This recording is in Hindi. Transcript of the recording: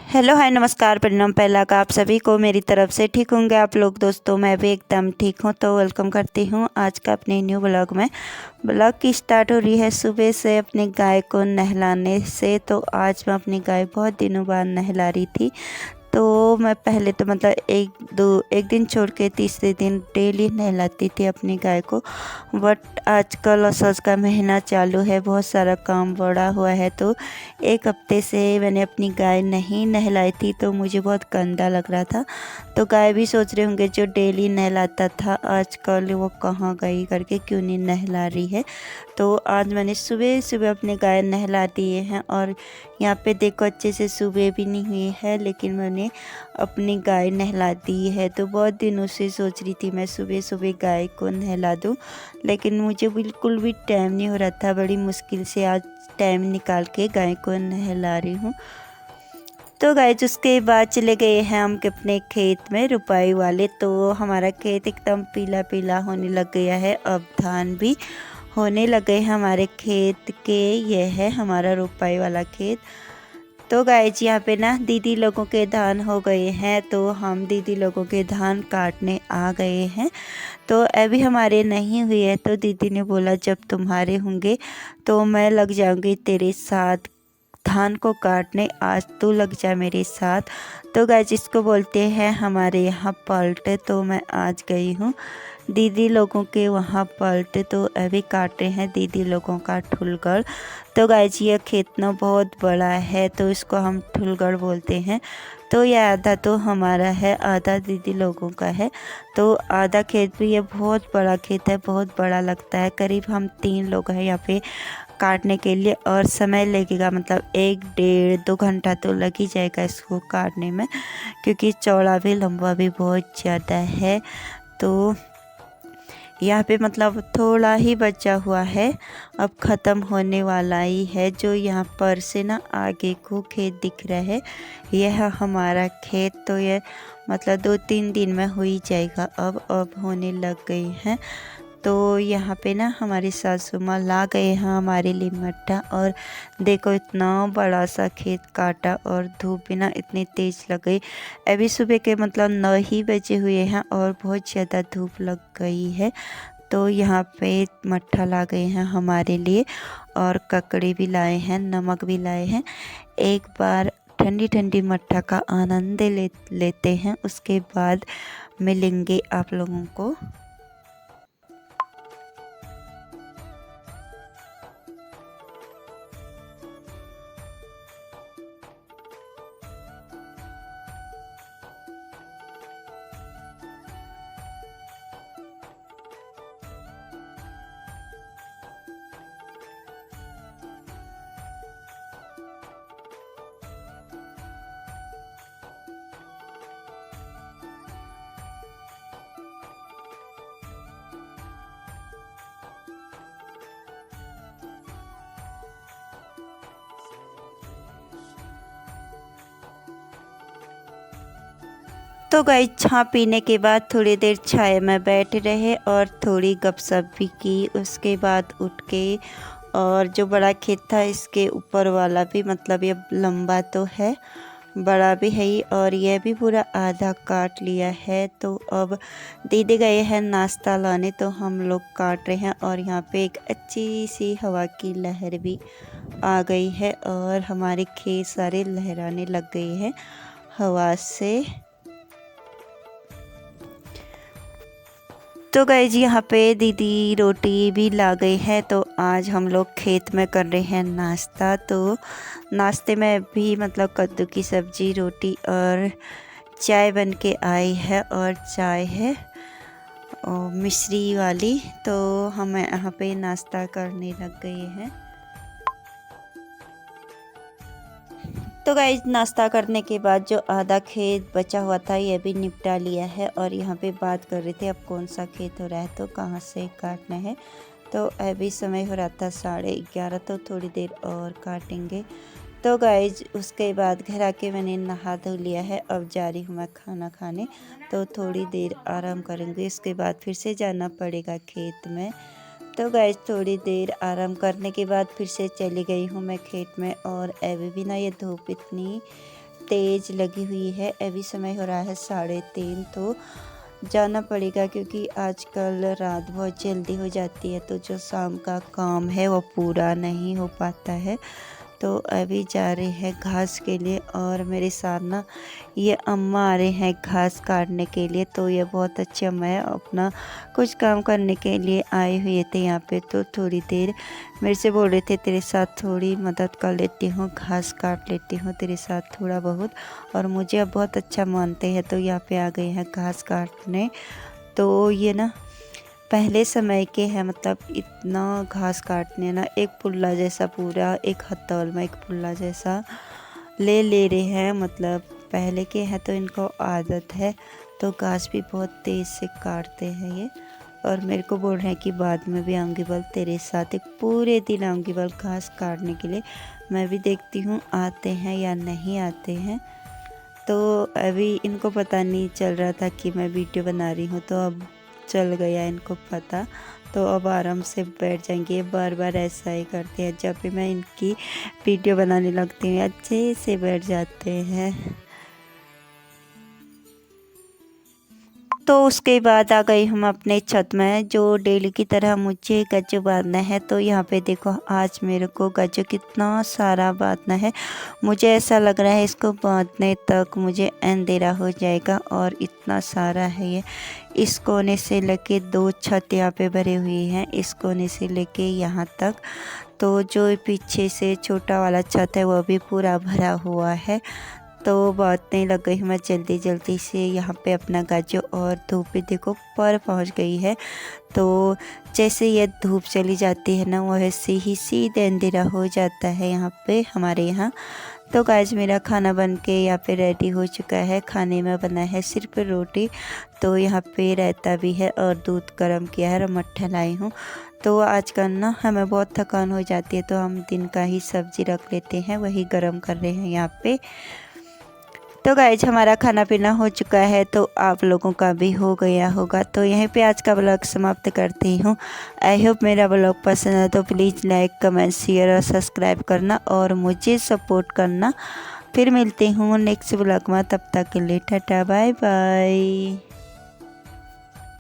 हेलो हाय नमस्कार प्रणाम पहला का आप सभी को मेरी तरफ से। ठीक होंगे आप लोग दोस्तों, मैं भी एकदम ठीक हूँ। तो वेलकम करती हूँ आज का अपने न्यू ब्लॉग में। ब्लॉग की स्टार्ट हो रही है सुबह से अपनी गाय को नहलाने से। तो आज मैं अपनी गाय बहुत दिनों बाद नहला रही थी। तो मैं पहले तो मतलब एक दिन छोड़ के तीसरे दिन डेली नहलाती थी अपनी गाय को। बट आजकल असोज का महीना चालू है, बहुत सारा काम बढ़ा हुआ है, तो एक हफ्ते से मैंने अपनी गाय नहीं नहलाई थी। तो मुझे बहुत गंदा लग रहा था। तो गाय भी सोच रहे होंगे जो डेली नहलाता था आजकल वो कहाँ गई करके, क्यों नहीं नहला रही है। तो आज मैंने सुबह सुबह अपनी गाय नहला दिए हैं। और यहाँ पे देखो अच्छे से सुबह भी नहीं हुई है, लेकिन मैंने अपनी गाय नहला दी है। तो बहुत दिनों से सोच रही थी मैं सुबह सुबह गाय को नहला दूँ, लेकिन मुझे बिल्कुल भी टाइम नहीं हो रहा था। बड़ी मुश्किल से आज टाइम निकाल के गाय को नहला रही हूँ। तो गाइस उसके बाद चले गए हैं हम अपने खेत में रुपाई वाले। तो हमारा खेत एकदम पीला पीला होने लग गया है, अब धान भी होने लगे हैं हमारे खेत के। यह है हमारा रुपाई वाला खेत। तो गाइस यहाँ पे ना दीदी लोगों के धान हो गए हैं, तो हम दीदी लोगों के धान काटने आ गए हैं। तो अभी हमारे नहीं हुए हैं, तो दीदी ने बोला जब तुम्हारे होंगे तो मैं लग जाऊंगी तेरे साथ धान को काटने, आज तू लग जा मेरे साथ। तो गाइस इसको बोलते हैं हमारे यहाँ पलटे। तो मैं आज गई हूँ दीदी लोगों के वहाँ पलटे, तो अभी काट रहे हैं दीदी लोगों का ठुलगड़। तो गाइस ये खेत ना बहुत बड़ा है, तो इसको हम ठुलगड़ बोलते हैं। तो ये आधा तो हमारा है, आधा दीदी लोगों का है। तो आधा खेत भी, ये बहुत बड़ा खेत है, बहुत बड़ा लगता है। करीब हम 3 लोग हैं यहाँ पे काटने के लिए, और समय लगेगा मतलब 1 डेढ़ 2 घंटा तो लग ही जाएगा इसको काटने में, क्योंकि चौड़ा भी लंबा भी बहुत ज़्यादा है। तो यहाँ पे मतलब थोड़ा ही बचा हुआ है, अब ख़त्म होने वाला ही है। जो यहाँ पर से ना आगे को खेत दिख रहा है, यह हमारा खेत। तो ये मतलब 2-3 दिन में हो ही जाएगा, अब होने लग गई हैं। तो यहाँ पे ना हमारी सासू माँ ला गए हैं हमारे लिए मट्ठा। और देखो इतना बड़ा सा खेत काटा, और धूप भी ना इतनी तेज़ लग गई। अभी सुबह के मतलब 9 ही बजे हुए हैं और बहुत ज़्यादा धूप लग गई है। तो यहाँ पे मट्ठा ला गए हैं हमारे लिए, और ककड़ी भी लाए हैं, नमक भी लाए हैं। एक बार ठंडी ठंडी मट्ठा का आनंद लेते हैं, उसके बाद मिलेंगे आप लोगों को। तो गाइस चाय पीने के बाद थोड़ी देर छाया में बैठ रहे और थोड़ी गपशप भी की। उसके बाद उठ के, और जो बड़ा खेत था इसके ऊपर वाला भी मतलब ये लंबा तो है, बड़ा भी है ही, और यह भी पूरा आधा काट लिया है। तो अब दीदी गए हैं नाश्ता लाने, तो हम लोग काट रहे हैं। और यहाँ पे एक अच्छी सी हवा की लहर भी आ गई है, और हमारे खेत सारे लहराने लग गए हैं हवा से। तो गाइस यहाँ पे दीदी रोटी भी ला गई है। तो आज हम लोग खेत में कर रहे हैं नाश्ता। तो नाश्ते में भी मतलब कद्दू की सब्ज़ी, रोटी और चाय बन के आई है, और चाय है और मिश्री वाली। तो हम यहाँ पे नाश्ता करने लग गए हैं। तो गाइस नाश्ता करने के बाद जो आधा खेत बचा हुआ था ये भी निपटा लिया है। और यहाँ पे बात कर रहे थे अब कौन सा खेत हो रहा है, तो कहाँ से काटना है। तो अभी समय हो रहा था 11:30, तो थोड़ी देर और काटेंगे। तो गाइस उसके बाद घर आके मैंने नहा धो लिया है, अब जा रही हूँ मैं खाना खाने। तो थोड़ी देर आराम करेंगे, इसके बाद फिर से जाना पड़ेगा खेत में। तो गाइस थोड़ी देर आराम करने के बाद फिर से चली गई हूँ मैं खेत में। और अभी भी ना ये धूप इतनी तेज़ लगी हुई है। अभी समय हो रहा है 3:30, तो जाना पड़ेगा क्योंकि आजकल रात बहुत जल्दी हो जाती है, तो जो शाम का काम है वो पूरा नहीं हो पाता है। तो अभी जा रहे हैं घास के लिए, और मेरे साथ ना ये अम्मा आ रहे हैं घास काटने के लिए। तो ये बहुत अच्छे अम्मा है, अपना कुछ काम करने के लिए आए हुए थे यहाँ पे। तो थोड़ी देर मेरे से बोल रहे थे तेरे साथ थोड़ी मदद कर लेती हूँ, घास काट लेती हूँ तेरे साथ थोड़ा बहुत, और मुझे अब बहुत अच्छा मानते हैं। तो यहाँ पे आ गए हैं घास काटने। तो ये ना पहले समय के हैं, मतलब इतना घास काटने ना, एक पुल्ला जैसा, पूरा एक हथौल में एक पुल्ला जैसा ले रहे हैं। मतलब पहले के हैं तो इनको आदत है, तो घास भी बहुत तेज़ से काटते हैं ये। और मेरे को बोल रहे हैं कि बाद में भी आऊँगी बल तेरे साथ, एक पूरे दिन आऊँगी बल घास काटने के लिए। मैं भी देखती हूँ आते हैं या नहीं आते हैं। तो अभी इनको पता नहीं चल रहा था कि मैं वीडियो बना रही हूँ, तो अब चल गया इनको पता। तो अब आराम से बैठ जाएंगे। बार बार ऐसा ही करते हैं, जब भी मैं इनकी वीडियो बनाने लगती हूँ अच्छे से बैठ जाते हैं। तो उसके बाद आ गई हम अपने छत में, जो डेली की तरह मुझे गज्जू बांधना है। तो यहाँ पे देखो आज मेरे को गज्जू कितना सारा बांधना है। मुझे ऐसा लग रहा है इसको बांधने तक मुझे अंधेरा हो जाएगा, और इतना सारा है ये। इस कोने से लेके 2 छत यहाँ पे भरे हुए हैं, इस कोने से लेके यहाँ तक। तो जो पीछे से छोटा वाला छत है वो भी पूरा भरा हुआ है। तो बात नहीं लग गई, मैं जल्दी जल्दी से यहाँ पे अपना गज्जू, और धूप भी देखो पर पहुँच गई है। तो जैसे ये धूप चली जाती है ना, वैसे ही सीधे अंधेरा हो जाता है यहाँ पे हमारे यहाँ। तो गाइस मेरा खाना बन के यहाँ पे रेडी हो चुका है। खाने में बना है सिर्फ रोटी, तो यहाँ पे रायता भी है और दूध गर्म किया है और मट्ठा लाई हूँ। तो आजकल ना हमें बहुत थकान हो जाती है, तो हम दिन का ही सब्जी रख लेते हैं, वही गर्म कर रहे हैं यहाँ पे। तो गाइज हमारा खाना पीना हो चुका है, तो आप लोगों का भी हो गया होगा। तो यहीं पे आज का ब्लॉग समाप्त करती हूँ। आई होप मेरा ब्लॉग पसंद है, तो प्लीज़ लाइक कमेंट शेयर और सब्सक्राइब करना और मुझे सपोर्ट करना। फिर मिलती हूँ नेक्स्ट ब्लॉग में, तब तक के लिए टाटा बाय बाय।